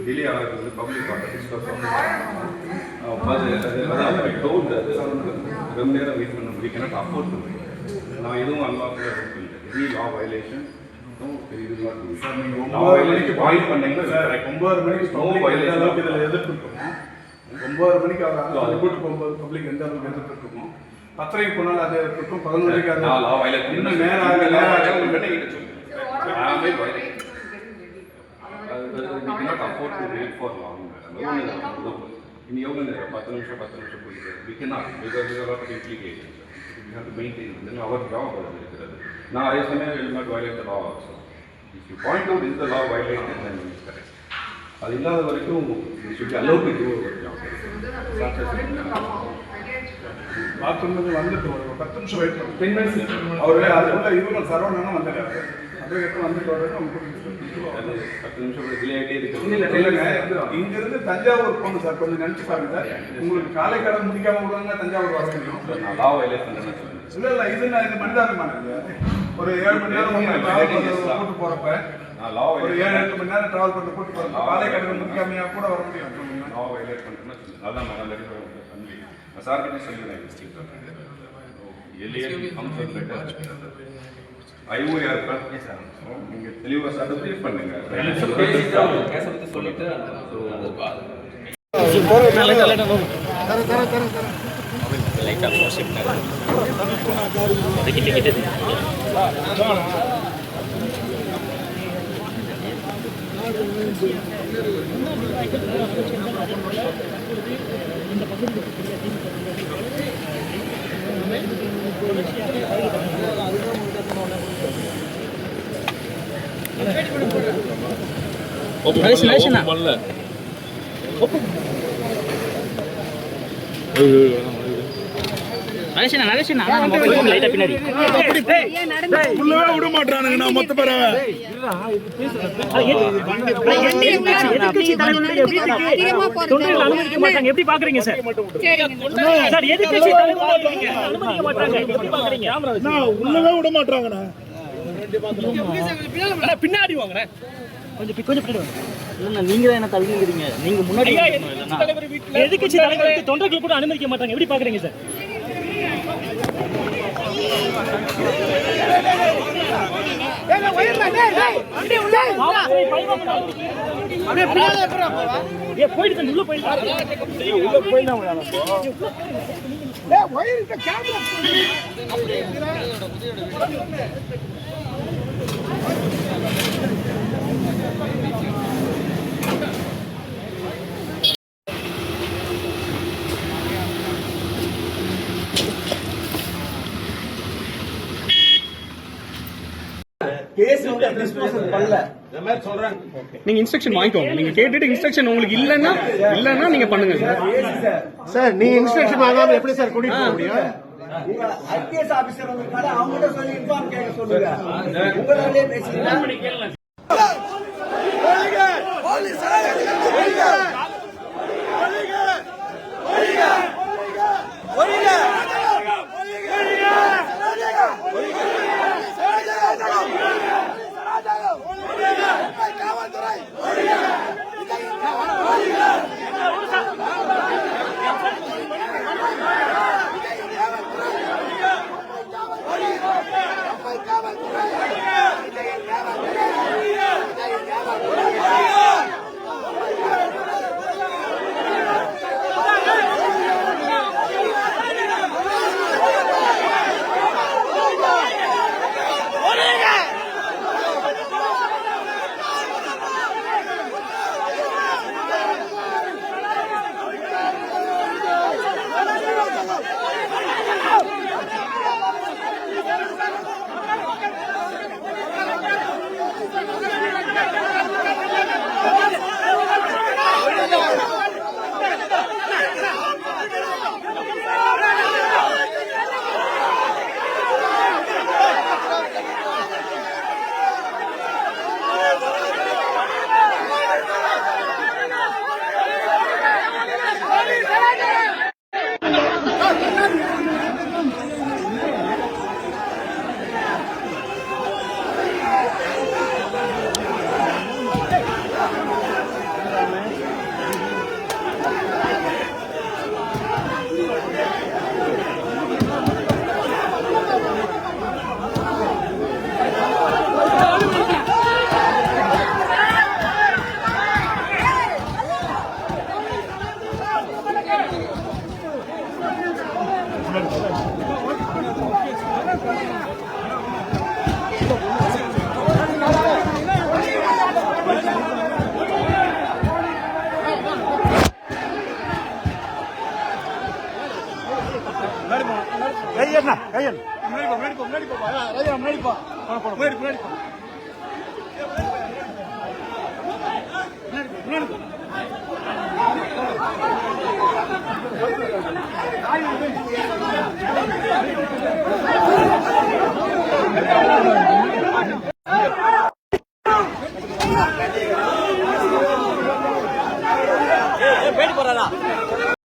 delay ஆகிறது public context of I told that ரொம்ப நேரம் வெயிட் பண்ண we cannot afford to wait. நான் எதுவும் அன்லாக்ல இருக்கு any law violation no it is not good. law violation point பண்ணீங்க 9 மணிக்கு no violation அளவுக்கு இதல எதிர்த்துட்டோம் 9 மணிக்கு அது கூட்டி போகும்போது பப்ளிக் எந்த அளவுக்கு எதிர்த்துட்டோம் 10 போனால அது எதிர்த்துட்டோம் 11 மணிக்கு அது law violation இன்னும் நேரா உங்ககிட்ட கிட்ட சொல்லுங்க ஆமே violation we cannot afford to wait for long. In yoga, 10 நிமிஷம் we cannot because there are a lot of implications. We have to maintain then our job. Now I will not violate the law also. If you point out is the law violated, then it is correct. அது இல்லாத வரைக்கும் we should be allowed to do our job. பாத்ரூம்ல வந்துட்டு ஒரு 10 நிமிஷம் wait பண்ணு 10 minutes அவரே அதுக்குள்ள இவங்க சரவணனா வந்தாரு அதுக்கு வந்துட்டு வரணும் நமக்கு 10 நிமிஷம் டிலே ஆயிட்டே இருக்கு இல்லங்க இங்க இருந்து தஞ்சாவூர் போணும் சார் கொஞ்சம் நினைச்சு பாருங்க சார் உங்களுக்கு காலை கடை முடிக்காம விடுவாங்க தஞ்சாவூர் வர முடியும் நான் லாவ் வைலேட் பண்றேன்னு சொல்லுங்க இல்ல இது நான் இது மனிதாபிமானம் ஒரு 7 மணி நேரம் போட்டு போறப்ப நான் லாவ் ஒரு 7-8 மணி நேரம் டிராவல் பண்ணி போட்டு போறப்ப காலை கடை முடிக்காம கூட வர முடியும் லாவ் வைலேட் பண்றேன்னு சொல்லுங்க அதான் நான் லெட்டர் பண்ணி சார் கிட்ட சொல்லிடுறேன் மிஸ்டேக் பண்றேன் எலியட் கம்ஸ் லெட்டர் IOR பண்ணி சார் நீங்க தெளிவா சர்டிஃபிகேட் பண்ணுங்க கேஸ் பத்தி சொல்லிட்டு லைட்டா ப்ரோசெக்ட் டிக்கெட் இந்த பகுதிக்கு விட மாட்டானுங்க மொத்த பேர அனுமதிக்க மாட்டாங்க எப்படி பாக்குறீங்க சார் உள்ளவே விட மாட்டாங்கண்ணா பின்னாடி வாங்க கொஞ்சம் நீங்க தான் என்ன தவிர்க்கிறீங்க நீங்க முன்னாடி எதிர்க்கட்சி தலைவருக்கு தொண்டர்கள் கூட அனுமதிக்க மாட்டாங்க எப்படி பாக்குறீங்க சார் போயிட்டு உள்ள போயிட்டு நீங்க இன்ஸ்ட்ரக்ஷன் வாங்கிக்கோங்க நீங்க கேட்டுட்டு இன்ஸ்ட்ரக்ஷன் உங்களுக்கு இல்லன்னா நீங்க பண்ணுங்க சார் நீங்க இன்ஸ்ட்ரக்ஷன் வாங்காம எப்படி சார் கூட்டிட்டு போக முடியும் ஐபிஎஸ் ஆபீசர் வந்திருக்காரு அவங்ககிட்ட சொல்லி இன்ஃபார்ம் கேட்க சொல்லுங்க உங்களாலே பேசுறீங்க கையண்ணா கையண்ணா முன்னாடி போ முன்னாடி போ முன்னாடி போ முன்னாடி போ